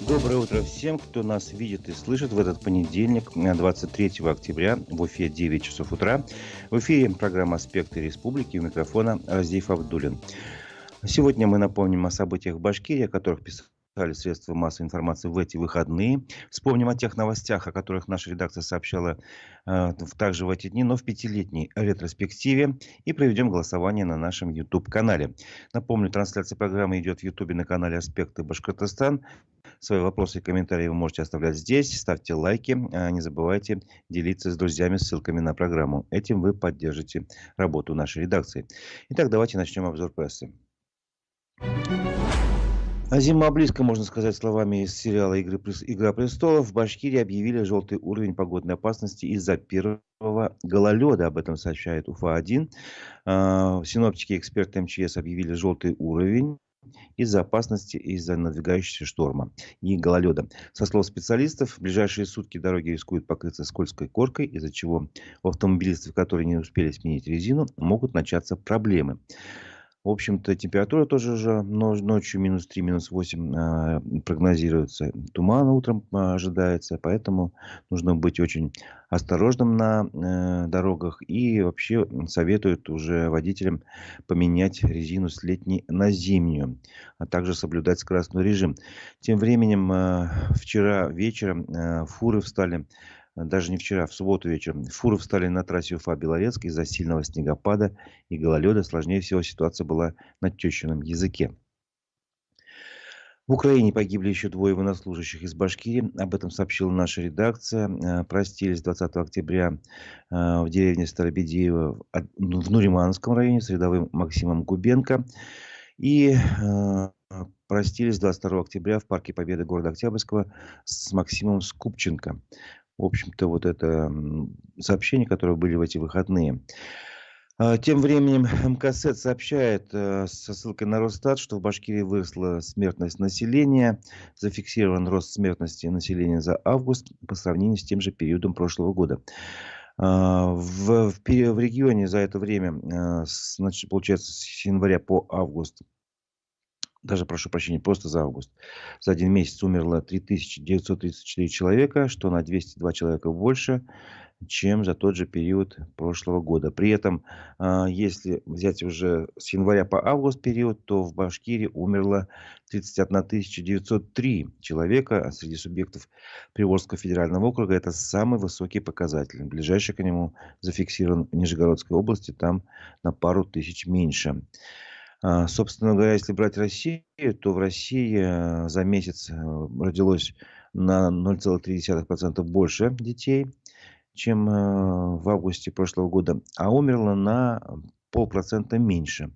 Доброе утро всем, кто нас видит и слышит в этот понедельник, 23 октября, в Уфе 9 часов утра. В эфире программа «Аспекты республики», у микрофона Разиф Абдуллин. Сегодня мы напомним о событиях в Башкирии, о которых писали средства массовой информации в эти выходные. Вспомним о тех новостях, о которых наша редакция сообщала также в эти дни, но в пятилетней ретроспективе. И проведем голосование на нашем YouTube-канале. Напомню, трансляция программы идет в YouTube на канале «Аспекты Башкортостан». Свои вопросы и комментарии вы можете оставлять здесь. Ставьте лайки. Не забывайте делиться с друзьями ссылками на программу. Этим вы поддержите работу нашей редакции. Итак, давайте начнем обзор прессы. А зима близко, можно сказать, словами из сериала «Игра престолов». В Башкирии объявили желтый уровень погодной опасности из-за первого гололеда. Об этом сообщает Уфа-1. Синоптики и эксперты МЧС объявили желтый уровень из-за опасности, из-за надвигающегося шторма и гололеда. Со слов специалистов, в ближайшие сутки дороги рискуют покрыться скользкой коркой, из-за чего у автомобилистов, которые не успели сменить резину, могут начаться проблемы. В общем-то, температура тоже уже ночью минус 3, минус 8 прогнозируется. Туман утром ожидается, поэтому нужно быть очень осторожным на дорогах. И вообще советуют уже водителям поменять резину с летней на зимнюю, а также соблюдать скоростной режим. Тем временем, вчера вечером фуры встали. Даже не вчера, в субботу вечером. Фуры встали на трассе Уфа-Белорецк из-за сильного снегопада и гололеда. Сложнее всего ситуация была на тещином языке. В Украине погибли еще двое военнослужащих из Башкирии. Об этом сообщила наша редакция. Простились 20 октября в деревне Старобедеево в Нуриманском районе с рядовым Максимом Губенко. И простились 22 октября в Парке Победы города Октябрьского с Максимом Скупченко. В общем-то, вот это сообщения, которые были в эти выходные. Тем временем МКСЭД сообщает со ссылкой на Росстат, что в Башкирии выросла смертность населения. Зафиксирован рост смертности населения за август по сравнению с тем же периодом прошлого года. В регионе за это время, получается, с января по август, даже, прошу прощения, просто за август, за один месяц умерло 3934 человека, что на 202 человека больше, чем за тот же период прошлого года. При этом, если взять уже с января по август период, то в Башкирии умерло 31 903 человека. А среди субъектов Приволжского федерального округа это самый высокий показатель. Ближайший к нему зафиксирован в Нижегородской области, там на пару тысяч меньше. Собственно говоря, если брать Россию, то в России за месяц родилось на 0,3% больше детей, чем в августе прошлого года, а умерло на 0,5% меньше.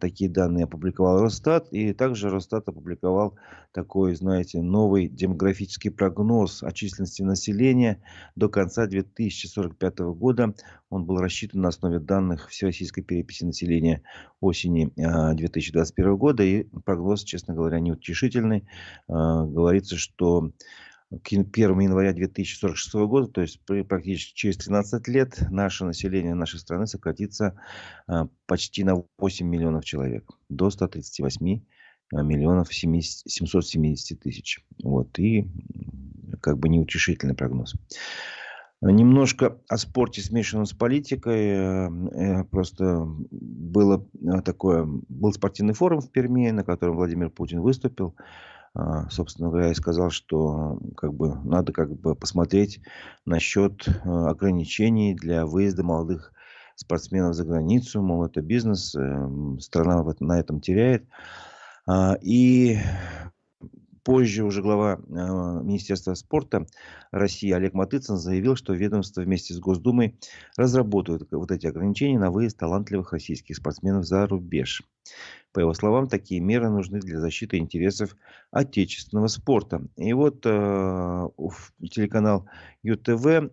Такие данные опубликовал Росстат. И также Росстат опубликовал такой, знаете, новый демографический прогноз о численности населения до конца 2045 года. Он был рассчитан на основе данных Всероссийской переписи населения осени 2021 года. И прогноз, честно говоря, неутешительный. Говорится, что к 1 января 2046 года, то есть практически через 13 лет, наше население нашей страны сократится почти на 8 миллионов человек. До 138 миллионов 770 тысяч. Вот. И как бы неутешительный прогноз. Немножко о спорте, смешанном с политикой. Просто был спортивный форум в Перми, на котором Владимир Путин выступил. Собственно говоря, и сказал, что надо посмотреть насчет ограничений для выезда молодых спортсменов за границу. Мол, это бизнес, страна на этом теряет. И позже уже глава Министерства спорта России Олег Матыцын заявил, что ведомство вместе с Госдумой разработают вот эти ограничения на выезд талантливых российских спортсменов за рубеж. По его словам, такие меры нужны для защиты интересов отечественного спорта. И вот телеканал ЮТВ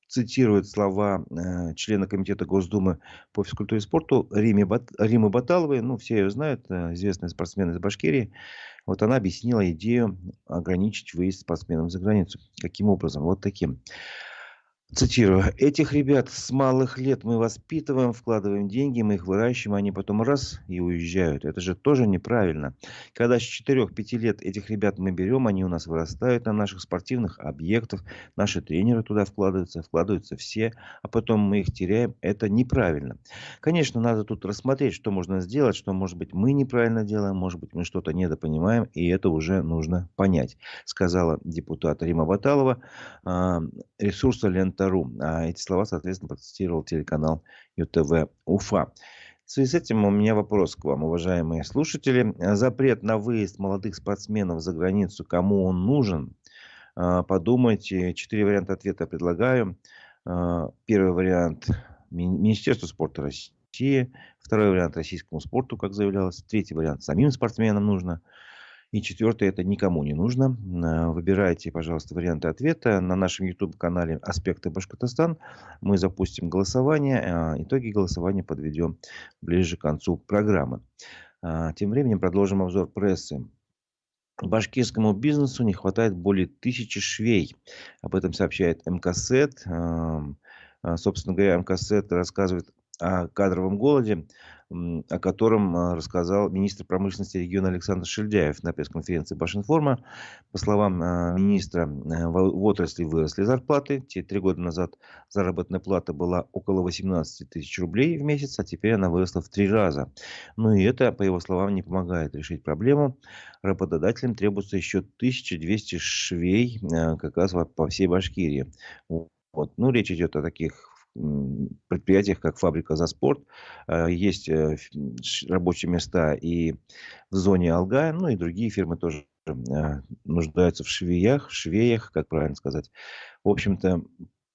цитирует слова члена комитета Госдумы по физкультуре и спорту Римы Баталовой. Ну, все ее знают, известная спортсмен из Башкирии. Вот она объяснила идею ограничить выезд спортсменам за границу. Каким образом? Вот таким. Цитирую: «Этих ребят с малых лет мы воспитываем, вкладываем деньги, мы их выращиваем, они потом раз и уезжают. Это же тоже неправильно. Когда с 4-5 лет этих ребят мы берем, они у нас вырастают на наших спортивных объектах, наши тренеры туда вкладываются, вкладываются все, а потом мы их теряем. Это неправильно». Конечно, надо тут рассмотреть, что можно сделать, что, может быть, мы неправильно делаем, может быть, мы что-то недопонимаем, и это уже нужно понять, сказала депутат Рима Баталова, а, ресурса Лента.ру. А эти слова, соответственно, процитировал телеканал ЮТВ Уфа. В связи с этим у меня вопрос к вам, уважаемые слушатели. Запрет на выезд молодых спортсменов за границу, кому он нужен? Подумайте. 4 варианта ответа предлагаю. Первый вариант — Министерству спорта России. Второй вариант — российскому спорту, как заявлялось. Третий вариант — самим спортсменам нужно. И четвертое — это никому не нужно. Выбирайте, пожалуйста, варианты ответа. На нашем YouTube-канале «Аспекты Башкортостан» мы запустим голосование. Итоги голосования подведем ближе к концу программы. Тем временем продолжим обзор прессы. Башкирскому бизнесу не хватает более 1000 швей. Об этом сообщает МКСЭД. Собственно говоря, МКСЭД рассказывает о кадровом голоде, о котором рассказал министр промышленности региона Александр Шильдяев на пресс-конференции Башинформа. По словам министра, в отрасли выросли зарплаты. 3 года назад заработная плата была около 18 тысяч рублей в месяц, а теперь она выросла в 3 раза. Ну и это, по его словам, не помогает решить проблему. Работодателям требуется еще 1200 швей как раз по всей Башкирии. Вот. Ну, речь идет о таких предприятиях, как фабрика «За спорт». Есть рабочие места и в зоне Алгая, ну и другие фирмы тоже нуждаются в швеях, как правильно сказать. В общем-то,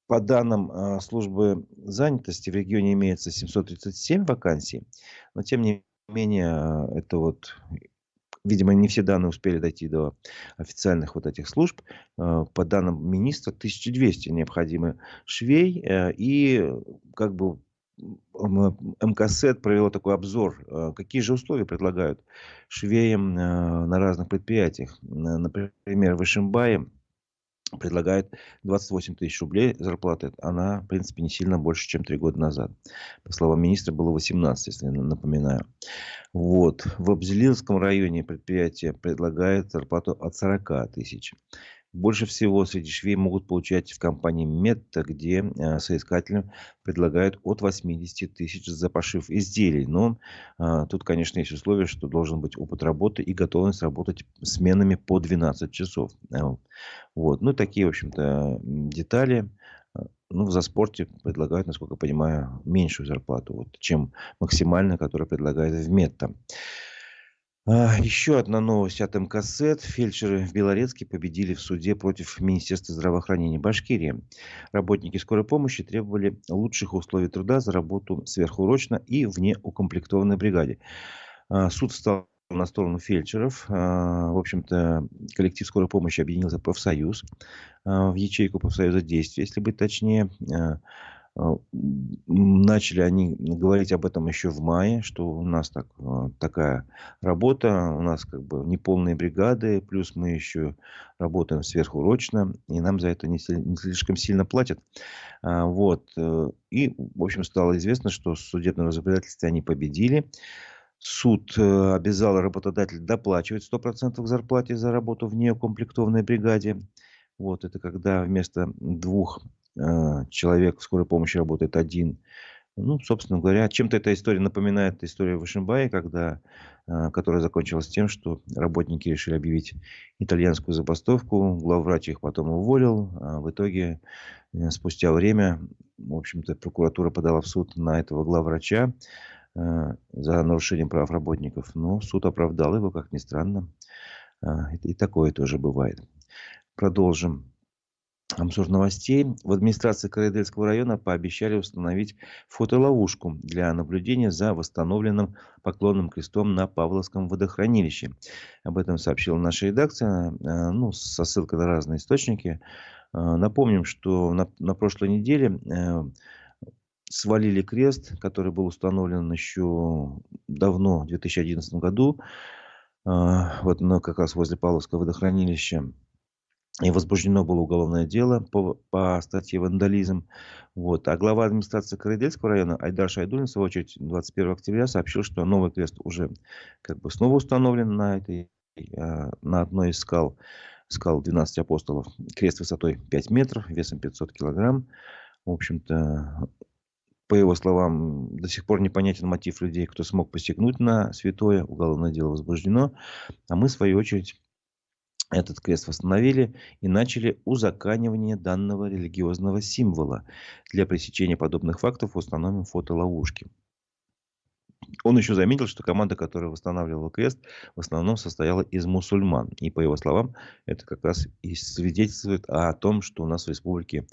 по данным службы занятости, в регионе имеется 737 вакансий, но тем не менее, это вот, видимо, не все данные успели дойти до официальных вот этих служб. По данным министра, 1200 необходимы швей. И как бы МКСЭД провело такой обзор, какие же условия предлагают швеям на разных предприятиях. Например, в Ишимбае предлагает 28 тысяч рублей зарплаты. Она, в принципе, не сильно больше, чем 3 года назад. По словам министра, было 18, если я напоминаю. Вот. В Абзелиловском районе предприятие предлагает зарплату от 40 тысяч. Больше всего среди швей могут получать в компании Метта, где соискателям предлагают от 80 тысяч за пошив изделий. Но тут, конечно, есть условие, что должен быть опыт работы и готовность работать сменами по 12 часов. Вот. Ну, такие, в общем-то, детали. Ну, в «За-спорте» предлагают, насколько я понимаю, меньшую зарплату, вот, чем максимальная, которая предлагает в Метта. Еще одна новость от МКСЭД. Фельдшеры в Белорецке победили в суде против Министерства здравоохранения Башкирии. Работники скорой помощи требовали лучших условий труда за работу сверхурочно и в неукомплектованной бригаде. Суд встал на сторону фельдшеров. В общем-то, коллектив скорой помощи объединился в профсоюз, в ячейку профсоюза действия, если быть точнее. Начали они говорить об этом еще в мае, что у нас такая работа, у нас как бы неполные бригады, плюс мы еще работаем сверхурочно, и нам за это не слишком сильно платят. Вот. И, в общем, стало известно, что в судебном разбирательстве они победили. Суд обязал работодателя доплачивать 100% к зарплате за работу в неукомплектованной бригаде. Вот это когда вместо 2 человек в скорой помощи работает 1. Ну, собственно говоря, чем-то эта история напоминает историю в Ишимбае, которая закончилась тем, что работники решили объявить итальянскую забастовку. Главврач их потом уволил. В итоге, спустя время, в общем-то, прокуратура подала в суд на этого главврача за нарушение прав работников. Но суд оправдал его, как ни странно. И такое тоже бывает. Продолжим обзор новостей. В администрации Карайдельского района пообещали установить фотоловушку для наблюдения за восстановленным поклонным крестом на Павловском водохранилище. Об этом сообщила наша редакция, со ссылкой на разные источники. Напомним, что на прошлой неделе свалили крест, который был установлен еще давно, в 2011 году, как раз возле Павловского водохранилища. И возбуждено было уголовное дело по статье «Вандализм». Вот. А глава администрации Карайдельского района Айдар Шайдуллин, в свою очередь, 21 октября сообщил, что новый крест уже как бы снова установлен на одной из скал 12 апостолов. Крест высотой 5 метров, весом 500 килограмм. В общем-то, по его словам, до сих пор непонятен мотив людей, кто смог посягнуть на святое. Уголовное дело возбуждено. А мы, в свою очередь, этот крест восстановили и начали узаконивание данного религиозного символа. Для пресечения подобных фактов установим фотоловушки. Он еще заметил, что команда, которая восстанавливала крест, в основном состояла из мусульман. И по его словам, это как раз и свидетельствует о том, что у нас в республике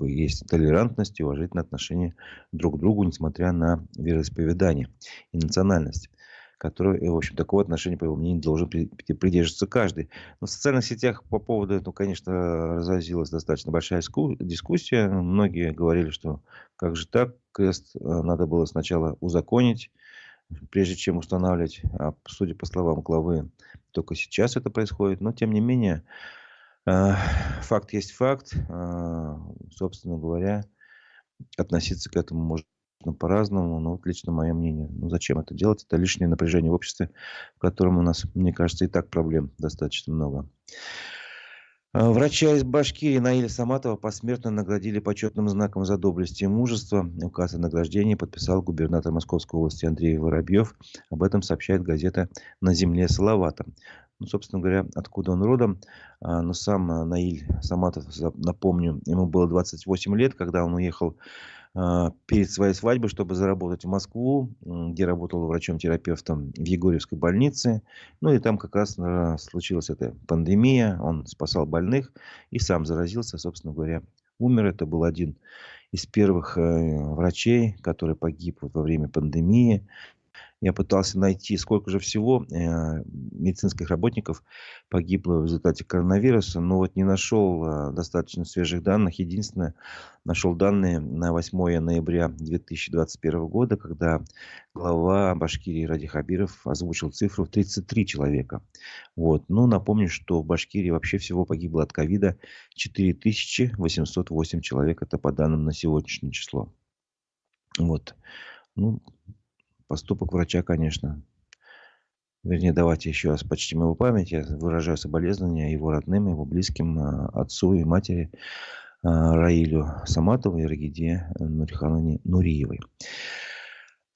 есть толерантность и уважительное отношение друг к другу, несмотря на вероисповедание и национальность, которой, в общем, такого отношения, по его мнению, должен придерживаться каждый. Но в социальных сетях по поводу этого, конечно, разразилась достаточно большая дискуссия. Многие говорили, что как же так, крест надо было сначала узаконить, прежде чем устанавливать. А судя по словам главы, только сейчас это происходит. Но, тем не менее, факт есть факт. Собственно говоря, относиться к этому можно по-разному, но вот лично мое мнение. Ну, зачем это делать? Это лишнее напряжение в обществе, в котором у нас, мне кажется, и так проблем достаточно много. Врача из Башкирии Наиля Саматова посмертно наградили почетным знаком за доблесть и мужество. Указ о награждении подписал губернатор Московской области Андрей Воробьев. Об этом сообщает газета «На земле Салавата». Ну, собственно говоря, откуда он родом. Но сам Наиль Саматов, напомню, ему было 28 лет, когда он уехал перед своей свадьбой, чтобы заработать в Москву, где работал врачом-терапевтом в Егорьевской больнице. Ну и там как раз случилась эта пандемия, он спасал больных и сам заразился, собственно говоря, умер. Это был один из первых врачей, который погиб во время пандемии. Я пытался найти, сколько же всего медицинских работников погибло в результате коронавируса, но вот не нашел достаточно свежих данных. Единственное, нашел данные на 8 ноября 2021 года, когда глава Башкирии Ради Хабиров озвучил цифру в 33 человека. Вот. Ну, напомню, что в Башкирии вообще всего погибло от ковида 4808 человек. Это по данным на сегодняшнее число. Вот. Ну, поступок врача, конечно. Вернее, давайте еще раз почтим его память. Я выражаю соболезнования его родным, его близким, отцу и матери Раилю Саматовой и Рагиде Нурихановне Нуриевой.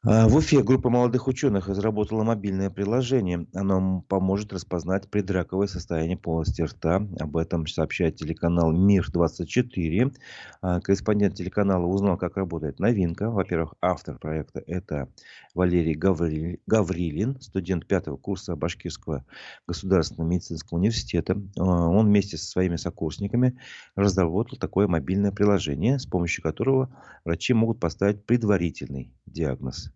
В Уфе группа молодых ученых разработала мобильное приложение. Оно поможет распознать предраковое состояние полости рта. Об этом сообщает телеканал «Мир-24». Корреспондент телеканала узнал, как работает новинка. Во-первых, автор проекта – это Валерий Гаврилин, студент 5-го курса Башкирского государственного медицинского университета. Он вместе со своими сокурсниками разработал такое мобильное приложение, с помощью которого врачи могут поставить предварительный диагноз.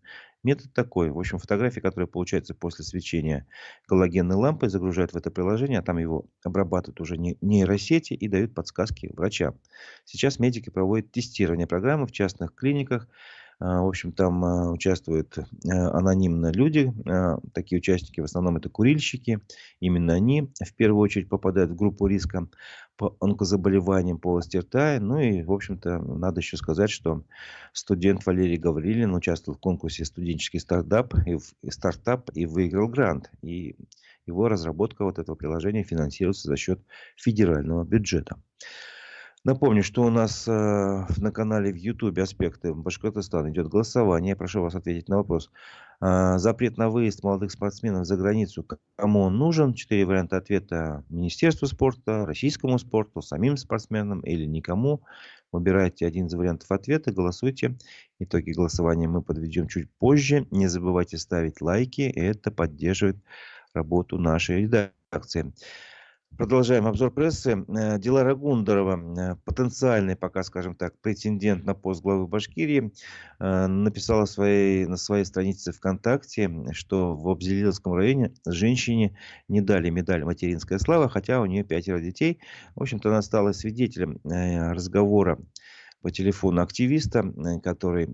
Метод такой. В общем, фотографии, которые получаются после свечения галогенной лампой, загружают в это приложение, а там его обрабатывают уже нейросети и дают подсказки врачам. Сейчас медики проводят тестирование программы в частных клиниках. В общем, там участвуют анонимно люди. Такие участники в основном это курильщики. Именно они в первую очередь попадают в группу риска по онкозаболеваниям полости рта. Ну и, в общем-то, надо еще сказать, что студент Валерий Гаврилин участвовал в конкурсе «Студенческий стартап» и выиграл грант. И его разработка вот этого приложения финансируется за счет федерального бюджета. Напомню, что у нас на канале в Ютубе «Аспекты Башкортостана» идет голосование. Я прошу вас ответить на вопрос. Запрет на выезд молодых спортсменов за границу, кому он нужен? 4 варианта ответа: Министерству спорта, российскому спорту, самим спортсменам или никому. Выбирайте один из вариантов ответа, голосуйте. Итоги голосования мы подведем чуть позже. Не забывайте ставить лайки, это поддерживает работу нашей редакции. Продолжаем обзор прессы. Дилара Гундарова, потенциальный пока, скажем так, претендент на пост главы Башкирии, написала на своей странице ВКонтакте, что в Абзелиловском районе женщине не дали медаль «Материнская слава», хотя у нее 5 детей. В общем-то, она стала свидетелем разговора по телефону активиста, который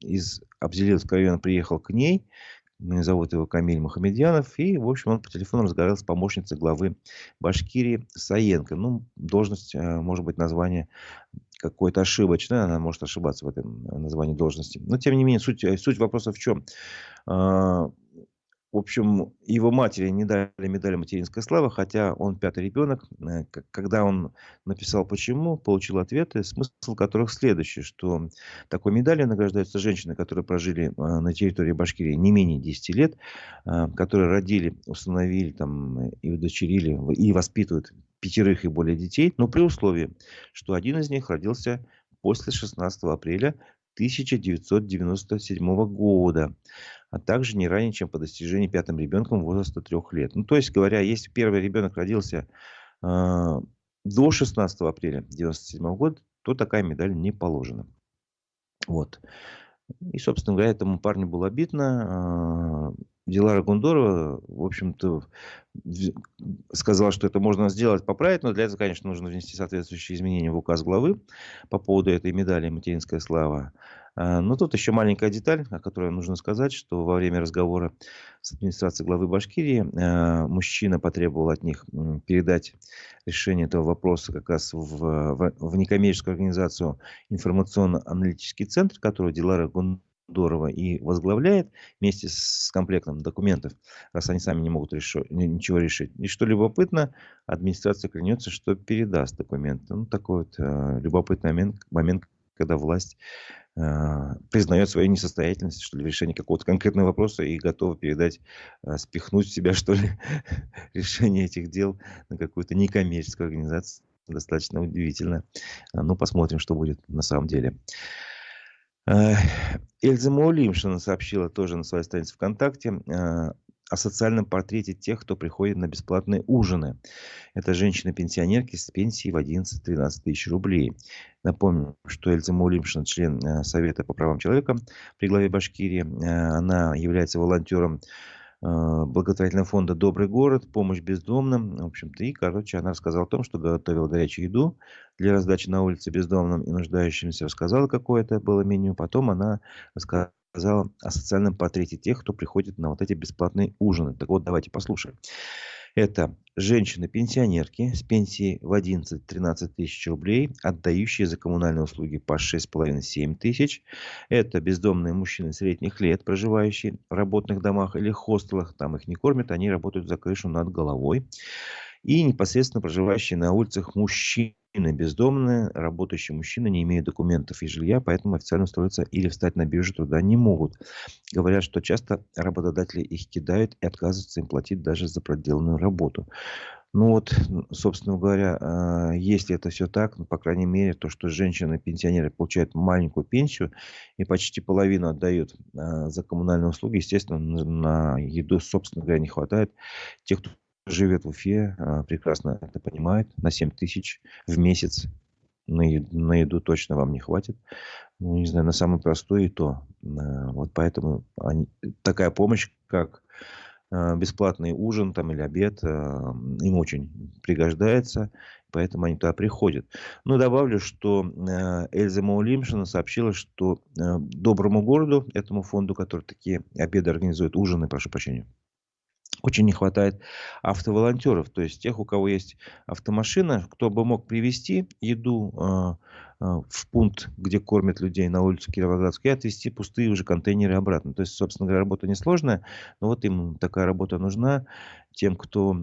из Абзелиловского района приехал к ней, зовут его Камиль Мухамедьянов, и, в общем, он по телефону разговаривал с помощницей главы Башкирии Саенко. Ну, должность, может быть, название какое-то ошибочное, она может ошибаться в этом названии должности. Но, тем не менее, суть вопроса в чем? А, В общем, его матери не дали медаль «Материнская слава», хотя он пятый ребенок. Когда он написал «почему», получил ответы, смысл которых следующий, что такой медалью награждаются женщины, которые прожили на территории Башкирии не менее 10 лет, которые родили, установили там, и удочерили, и воспитывают пятерых и более детей, но при условии, что один из них родился после 16 апреля 1997 года, а также не ранее, чем по достижении пятым ребенком возраста 3 лет. Ну, то есть говоря, если первый ребенок родился до 16 апреля 1997 года, то такая медаль не положена. Вот. И, собственно говоря, этому парню было обидно. Дилара Гундорова, в общем-то, сказала, что это можно сделать, поправить, но для этого, конечно, нужно внести соответствующие изменения в указ главы по поводу этой медали «Материнская слава». Но тут еще маленькая деталь, о которой нужно сказать, что во время разговора с администрацией главы Башкирии мужчина потребовал от них передать решение этого вопроса как раз в некоммерческую организацию «Информационно-аналитический центр», которую Дилара Гундорова и возглавляет вместе с комплектом документов, раз они сами не могут ничего решить. И что любопытно, администрация клянется, что передаст документы. Ну, такой вот любопытный момент, когда власть признает свою несостоятельность, что ли, в решении какого-то конкретного вопроса и готова передать, спихнуть в себя, что ли, решение этих дел на какую-то некоммерческую организацию. Достаточно удивительно. Ну, посмотрим, что будет на самом деле. Эльза Маулимшина сообщила тоже на своей странице ВКонтакте о социальном портрете тех, кто приходит на бесплатные ужины. Это женщины-пенсионерки с пенсией в 11-13 тысяч рублей. Напомню, что Эльза Маулимшина, член Совета по правам человека при главе Башкирии. Она является волонтером благотворительного фонда «Добрый город», помощь бездомным. В общем-то, и, короче, она рассказала о том, что готовила горячую еду для раздачи на улице бездомным и нуждающимся. Рассказала, какое это было меню. Потом она рассказала о социальном портрете тех, кто приходит на вот эти бесплатные ужины. Так вот, давайте послушаем. Это женщины-пенсионерки с пенсией в 11-13 тысяч рублей, отдающие за коммунальные услуги по 6,5-7 тысяч. Это бездомные мужчины средних лет, проживающие в работных домах или хостелах. Там их не кормят, они работают за крышу над головой. И непосредственно проживающие на улицах мужчины бездомные, работающие мужчины, не имеют документов и жилья, поэтому официально устроиться или встать на биржу труда не могут. Говорят, что часто работодатели их кидают и отказываются им платить даже за проделанную работу. Ну вот, собственно говоря, если это все так, ну, по крайней мере, то, что женщины-пенсионеры получают маленькую пенсию и почти половину отдают за коммунальные услуги, естественно, на еду, собственно говоря, не хватает. Те, кто живет в Уфе, прекрасно это понимает. На 7 тысяч в месяц на еду точно вам не хватит. Ну, не знаю, на самый простой и то. Вот поэтому такая помощь, как бесплатный ужин там, или обед, им очень пригождается. Поэтому они туда приходят. Но добавлю, что Эльза Маулимшина сообщила, что Доброму городу, этому фонду, который такие обеды организует, ужины, прошу прощения, очень не хватает автоволонтеров, то есть тех, у кого есть автомашина, кто бы мог привезти еду в пункт, где кормят людей на улицу Кировоградскую, и отвезти пустые уже контейнеры обратно. То есть, собственно говоря, работа несложная, но вот им такая работа нужна. Тем, кто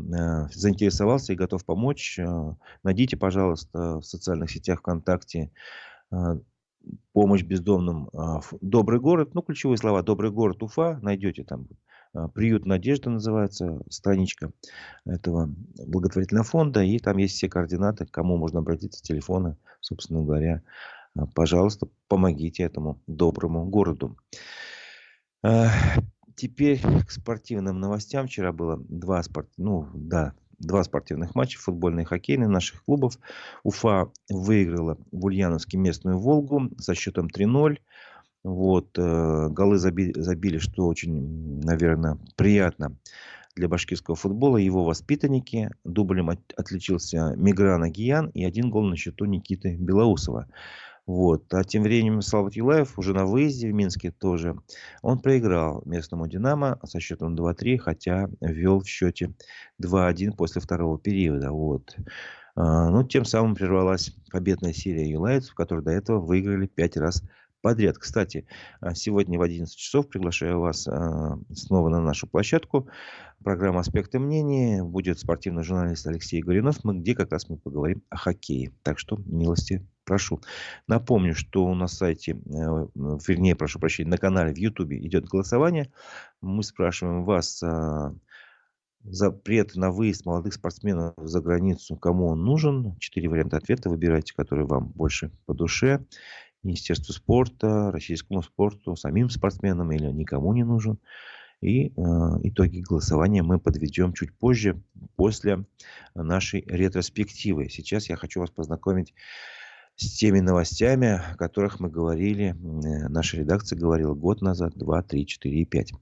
заинтересовался и готов помочь, найдите, пожалуйста, в социальных сетях ВКонтакте помощь бездомным. Добрый город, ну, ключевые слова: Добрый город Уфа, найдете там. Приют Надежда называется страничка этого благотворительного фонда. И там есть все координаты, к кому можно обратиться, телефона, собственно говоря. Пожалуйста, помогите этому доброму городу. Теперь к спортивным новостям. Вчера было два спортивных матча, футбольный и хоккейный наших клубов. Уфа выиграла в Ульяновске местную «Волгу» со счетом 3-0. Вот, голы забили, что очень, наверное, приятно для башкирского футбола, его воспитанники. Дублем отличился Мигран Агиян и 1 гол на счету Никиты Белоусова. Вот. А тем временем Слава Юлаев уже на выезде в Минске тоже. Он проиграл местному «Динамо» со счетом 2-3, хотя вел в счете 2-1 после второго периода. Вот. Ну, тем самым прервалась победная серия юлаевцев, которые до этого выиграли 5 раз подряд. Кстати, сегодня в 11 часов приглашаю вас снова на нашу площадку. Программа «Аспекты мнений». Будет спортивный журналист Алексей Горюнов, где как раз мы поговорим о хоккее. Так что милости прошу. Напомню, что на сайте, вернее, прошу прощения, на канале в Ютубе идет голосование. Мы спрашиваем вас запрет на выезд молодых спортсменов за границу, кому он нужен. 4 варианта ответа. Выбирайте, который вам больше по душе. Министерству спорта, российскому спорту, самим спортсменам или никому не нужен. И итоги голосования мы подведем чуть позже, после нашей ретроспективы. Сейчас я хочу вас познакомить с теми новостями, о которых мы говорили, наша редакция говорила год назад, 2, 3, 4 и 5.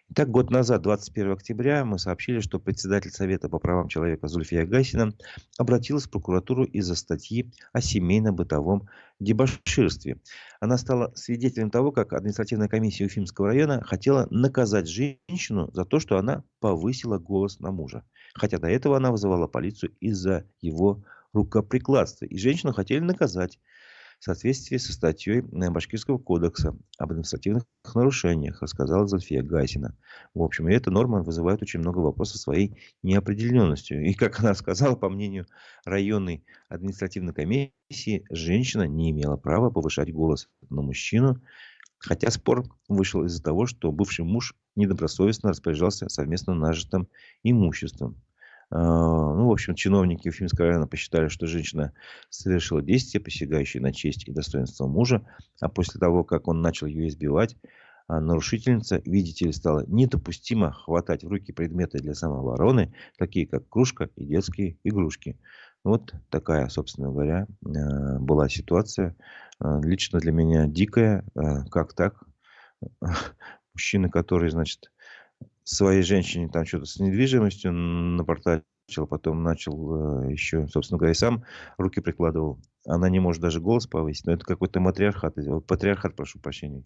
Итак, год назад, 21 октября, мы сообщили, что председатель Совета по правам человека Зульфия Гайсина обратилась в прокуратуру из-за статьи о семейно-бытовом дебоширстве. Она стала свидетелем того, как административная комиссия Уфимского района хотела наказать женщину за то, что она повысила голос на мужа. Хотя до этого она вызывала полицию из-за его рукоприкладства. И женщину хотели наказать в соответствии со статьей Башкирского кодекса об административных нарушениях, рассказала Зульфия Гайсина. В общем, и эта норма вызывает очень много вопросов своей неопределенностью. И, как она сказала, по мнению районной административной комиссии, женщина не имела права повышать голос на мужчину, хотя спор вышел из-за того, что бывший муж недобросовестно распоряжался совместно нажитым имуществом. Ну, в общем, чиновники Уфимского района посчитали, что женщина совершила действие, посягающее на честь и достоинство мужа. А после того, как он начал ее избивать, нарушительница, видите ли, стала недопустимо хватать в руки предметы для самообороны, такие как кружка и детские игрушки. Вот такая, собственно говоря, была ситуация. Лично для меня дикая. Как так? Мужчина, который, значит, своей женщине там что-то с недвижимостью напортачил, потом начал еще, собственно говоря, и сам руки прикладывал. Она не может даже голос повысить. Но это какой-то матриархат. Патриархат, прошу прощения.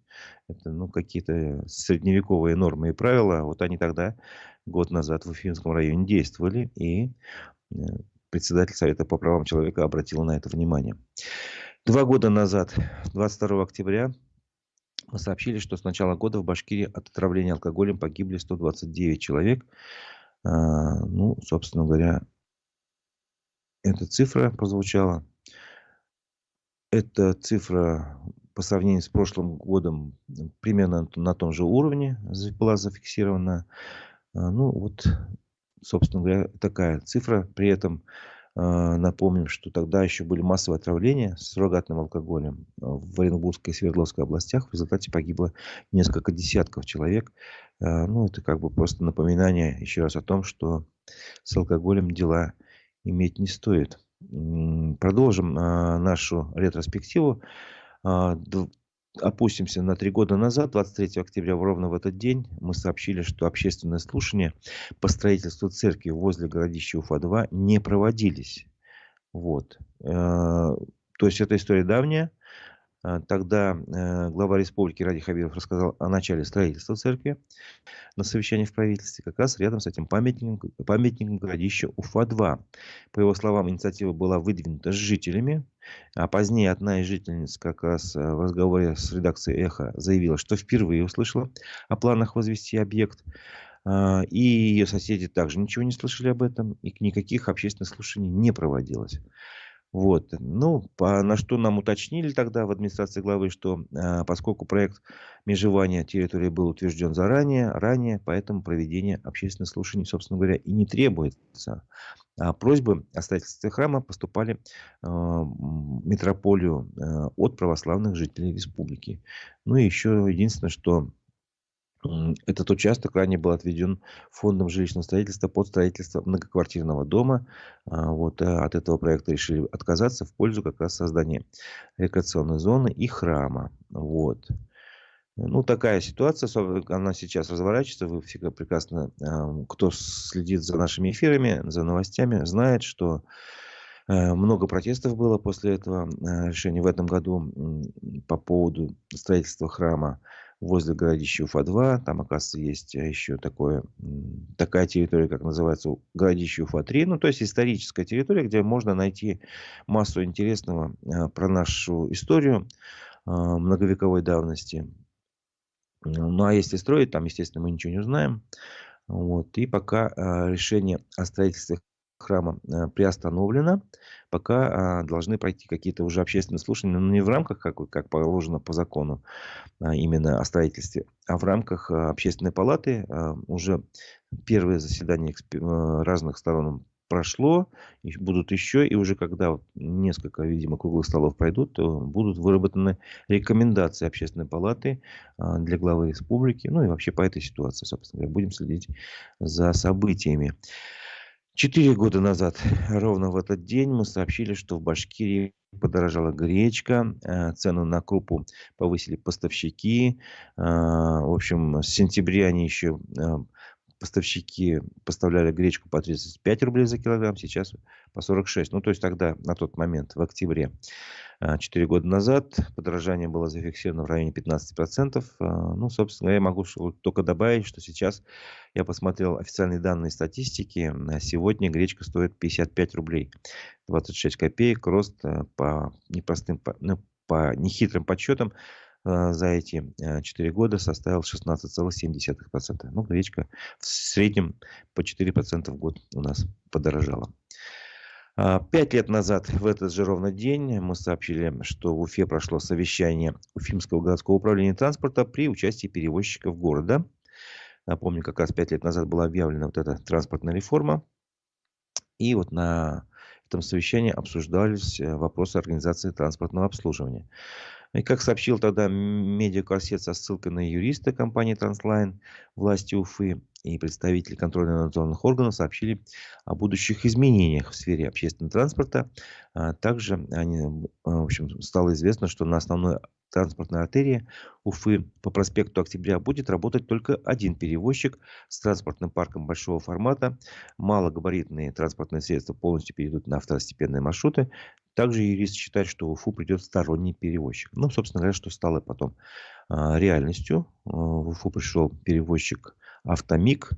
Это, ну, какие-то средневековые нормы и правила. Вот они тогда, год назад, в Уфимском районе действовали. И председатель Совета по правам человека обратил на это внимание. 2 года назад, 22 октября, мы сообщили, что с начала года в Башкирии от отравления алкоголем погибли 129 человек. Ну, собственно говоря, эта цифра прозвучала. Эта цифра по сравнению с прошлым годом примерно на том же уровне была зафиксирована. Ну, вот, собственно говоря, такая цифра. При этом напомним, что тогда еще были массовые отравления с суррогатным алкоголем в Оренбургской и Свердловской областях. В результате погибло несколько десятков человек. Ну, это как бы просто напоминание еще раз о том, что с алкоголем дела иметь не стоит. Продолжим нашу ретроспективу. Опустимся на 3 года назад, 23 октября, ровно в этот день, мы сообщили, что общественные слушания по строительству церкви возле городища Уфа-2 не проводились. Вот. То есть, эта история давняя. Тогда глава республики Ради Хабиров рассказал о начале строительства церкви на совещании в правительстве, как раз рядом с этим памятником городища Уфа-2. По его словам, инициатива была выдвинута с жителями, а позднее одна из жительниц как раз в разговоре с редакцией «Эхо» заявила, что впервые услышала о планах возвести объект. И ее соседи также ничего не слышали об этом, и никаких общественных слушаний не проводилось. Вот. Ну, на что нам уточнили тогда в администрации главы, что поскольку проект межевания территории был утвержден ранее, поэтому проведение общественных слушаний, собственно говоря, и не требуется. А просьбы о строительстве храма поступали в митрополию от православных жителей республики. Ну и еще единственное, что этот участок ранее был отведен фондом жилищного строительства под строительство многоквартирного дома. Вот, от этого проекта решили отказаться в пользу как раз создания рекреационной зоны и храма. Вот. Ну, такая ситуация, она сейчас разворачивается. Вы всегда прекрасно, кто следит за нашими эфирами, за новостями, знает, что Много протестов было после этого решения в этом году по поводу строительства храма возле городища Уфа-2. Там, оказывается, есть еще такая территория, как называется, городище Уфа-3. Ну, то есть историческая территория, где можно найти массу интересного про нашу историю многовековой давности. Ну, а если строить, там, естественно, мы ничего не узнаем. Вот. И пока решение о строительстве храма приостановлено, пока должны пройти какие-то уже общественные слушания, но не в рамках, как положено по закону, именно о строительстве, а в рамках общественной палаты. Уже первое заседание разных сторон прошло, и будут еще, и уже когда вот несколько, видимо, круглых столов пройдут, то будут выработаны рекомендации общественной палаты для главы республики, ну и вообще по этой ситуации, собственно говоря, будем следить за событиями. 4 года назад, ровно в этот день, мы сообщили, что в Башкирии подорожала гречка, цену на крупу повысили поставщики. В общем, с сентября они еще поставщики поставляли гречку по 35 рублей за килограмм, сейчас по 46. Ну, то есть тогда, на тот момент, в октябре, 4 года назад, подорожание было зафиксировано в районе 15%. Ну, собственно, я могу только добавить, что сейчас я посмотрел официальные данные статистики. Сегодня гречка стоит 55 рублей 26 копеек. Рост по непростым, ну, по нехитрым подсчетам за эти 4 года составил 16,7%. Ну, гречка в среднем по 4% в год у нас подорожала. 5 лет назад, в этот же ровно день, мы сообщили, что в Уфе прошло совещание Уфимского городского управления транспорта при участии перевозчиков города. Напомню, как раз 5 лет назад была объявлена вот эта транспортная реформа. И вот на этом совещании обсуждались вопросы организации транспортного обслуживания. И как сообщил тогда медиакорсет со ссылкой на юриста компании «Транслайн», власти Уфы и представители контрольно-надзорных органов сообщили о будущих изменениях в сфере общественного транспорта. Также в общем, стало известно, что на основной транспортной артерии Уфы по проспекту Октября будет работать только один перевозчик с транспортным парком большого формата. Малогабаритные транспортные средства полностью перейдут на второстепенные маршруты. Также юрист считает, что в Уфу придет сторонний перевозчик. Ну, собственно говоря, что стало потом реальностью. В Уфу пришел перевозчик «Автомик»,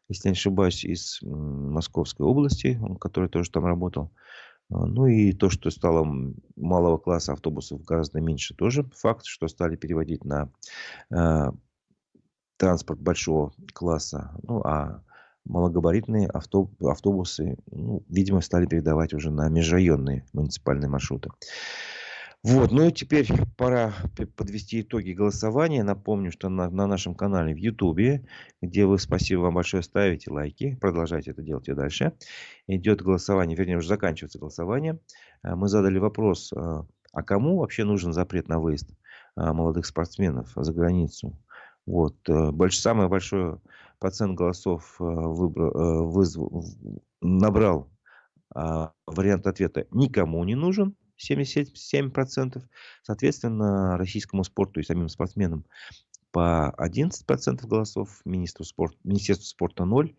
если не ошибаюсь, из Московской области, который тоже там работал. Ну и то, что стало малого класса автобусов гораздо меньше, тоже факт, что стали переводить на транспорт большого класса. Ну, а малогабаритные автобусы, ну, видимо, стали передавать уже на межрайонные муниципальные маршруты. Вот, ну и теперь пора подвести итоги голосования. Напомню, что на нашем канале в Ютубе, где вы, спасибо вам большое, ставите лайки, продолжайте это делать и дальше. Идет голосование, вернее, уже заканчивается голосование. Мы задали вопрос, а кому вообще нужен запрет на выезд молодых спортсменов за границу? Вот, самый большой процент голосов набрал вариант ответа «никому не нужен». 77%. Соответственно, российскому спорту и самим спортсменам по 11% голосов, Министерству спорта 0.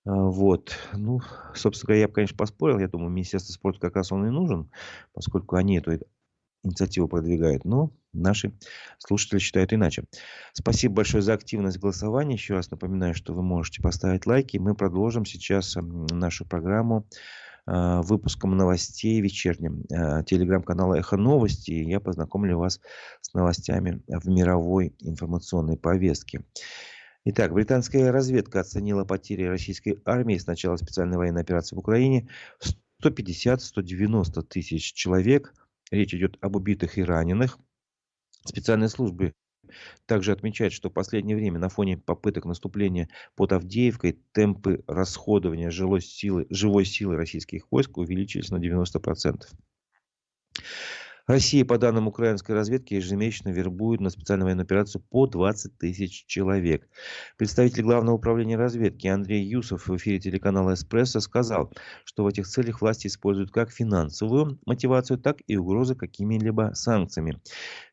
Вот. Ну, собственно говоря, я бы, конечно, поспорил. Я думаю, Министерство спорта как раз он и нужен, поскольку они эту инициативу продвигают. Но наши слушатели считают иначе. Спасибо большое за активность голосования. Еще раз напоминаю, что вы можете поставить лайки. Мы продолжим сейчас нашу программу выпуском новостей вечерним телеграм-канала «Эхо Новости». Я познакомлю вас с новостями в мировой информационной повестке. Итак, британская разведка оценила потери российской армии с начала специальной военной операции в Украине в 150-190 тысяч человек. Речь идет об убитых и раненых. Специальные службы также отмечает, что в последнее время на фоне попыток наступления под Авдеевкой темпы расходования живой силы российских войск увеличились на 90%. Россия, по данным украинской разведки, ежемесячно вербует на специальную военную операцию по 20 тысяч человек. Представитель Главного управления разведки Андрей Юсов в эфире телеканала «Эспрессо» сказал, что в этих целях власти используют как финансовую мотивацию, так и угрозы какими-либо санкциями.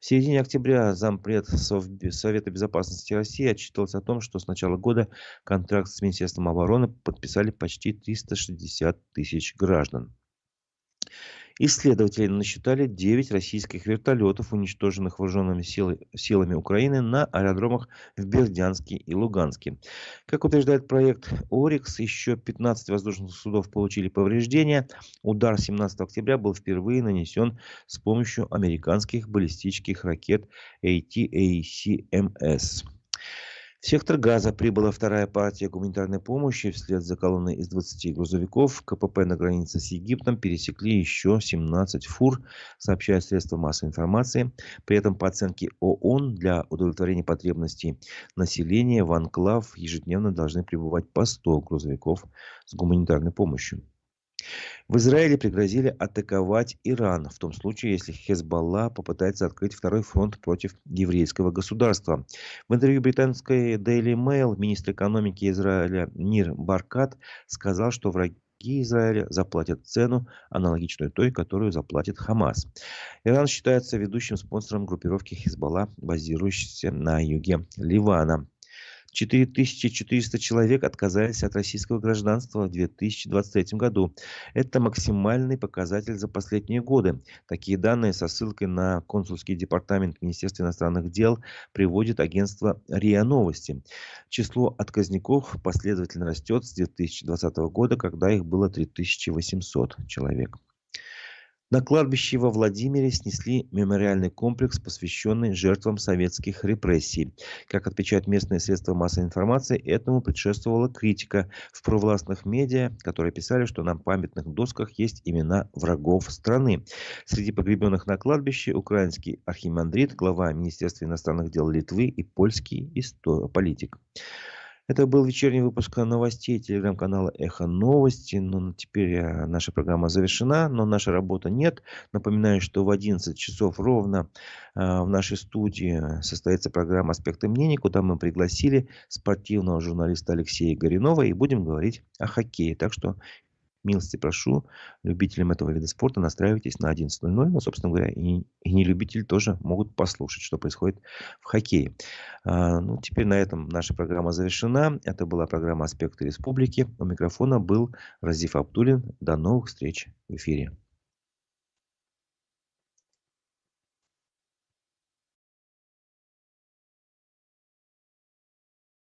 В середине октября зампред Совета безопасности России отчитывался о том, что с начала года контракт с Министерством обороны подписали почти 360 тысяч граждан. Исследователи насчитали 9 российских вертолетов, уничтоженных вооруженными силами Украины на аэродромах в Бердянске и Луганске. Как утверждает проект «Орикс», еще 15 воздушных судов получили повреждения. Удар 17 октября был впервые нанесен с помощью американских баллистических ракет ATACMS. В сектор Газа прибыла вторая партия гуманитарной помощи. Вслед за колонной из 20 грузовиков КПП на границе с Египтом пересекли еще 17 фур, сообщают средства массовой информации. При этом, по оценке ООН, для удовлетворения потребностей населения в анклав ежедневно должны прибывать по 100 грузовиков с гуманитарной помощью. В Израиле пригрозили атаковать Иран в том случае, если Хезболла попытается открыть второй фронт против еврейского государства. В интервью британской Daily Mail министр экономики Израиля Нир Баркат сказал, что враги Израиля заплатят цену, аналогичную той, которую заплатит Хамас. Иран считается ведущим спонсором группировки Хезболла, базирующейся на юге Ливана. 4400 человек отказались от российского гражданства в 2023 году. Это максимальный показатель за последние годы. Такие данные со ссылкой на консульский департамент Министерства иностранных дел приводит агентство РИА Новости. Число отказников последовательно растет с 2020 года, когда их было 3800 человек. На кладбище во Владимире снесли мемориальный комплекс, посвященный жертвам советских репрессий. Как отмечают местные средства массовой информации, этому предшествовала критика в провластных медиа, которые писали, что на памятных досках есть имена врагов страны. Среди погребенных на кладбище украинский архимандрит, глава Министерства иностранных дел Литвы и польский политик. Это был вечерний выпуск новостей телеграм-канала «Эхо Новости». Но теперь наша программа завершена, но наша работа нет. Напоминаю, что в 11 часов ровно в нашей студии состоится программа «Аспекты мнений», куда мы пригласили спортивного журналиста Алексея Горинова и будем говорить о хоккее. Так что милости прошу, любителям этого вида спорта настраивайтесь на 11:00. Но, собственно говоря, и нелюбители тоже могут послушать, что происходит в хоккее. Теперь на этом наша программа завершена. Это была программа «Аспекты республики». У микрофона был Разиф Абдуллин. До новых встреч в эфире.